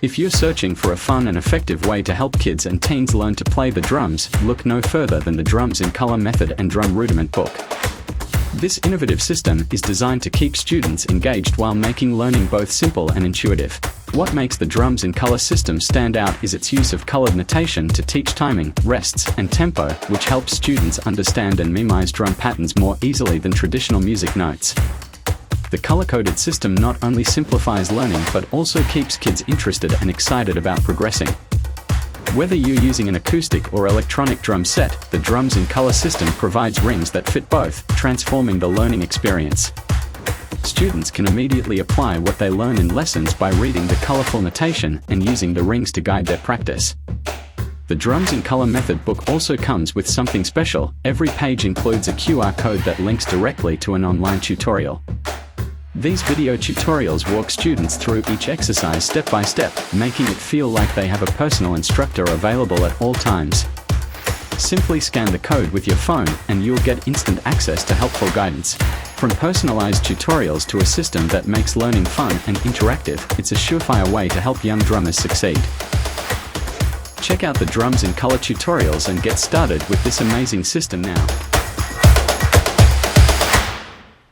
If you're searching for a fun and effective way to help kids and teens learn to play the drums, look no further than the Drums in Color Method and Drum Rudiment book. This innovative system is designed to keep students engaged while making learning both simple and intuitive. What makes the Drums in Color system stand out is its use of colored notation to teach timing, rests, and tempo, which helps students understand and memorize drum patterns more easily than traditional music notes. The color-coded system not only simplifies learning but also keeps kids interested and excited about progressing. Whether you're using an acoustic or electronic drum set, the Drums in Color system provides rings that fit both, transforming the learning experience. Students can immediately apply what they learn in lessons by reading the colorful notation and using the rings to guide their practice. The Drums in Color Method book also comes with something special. Every page includes a QR code that links directly to an online tutorial. These video tutorials walk students through each exercise step by step, making it feel like they have a personal instructor available at all times. Simply scan the code with your phone and you'll get instant access to helpful guidance. From personalized tutorials to a system that makes learning fun and interactive, it's a surefire way to help young drummers succeed. Check out the Drums in Color tutorials and get started with this amazing system now.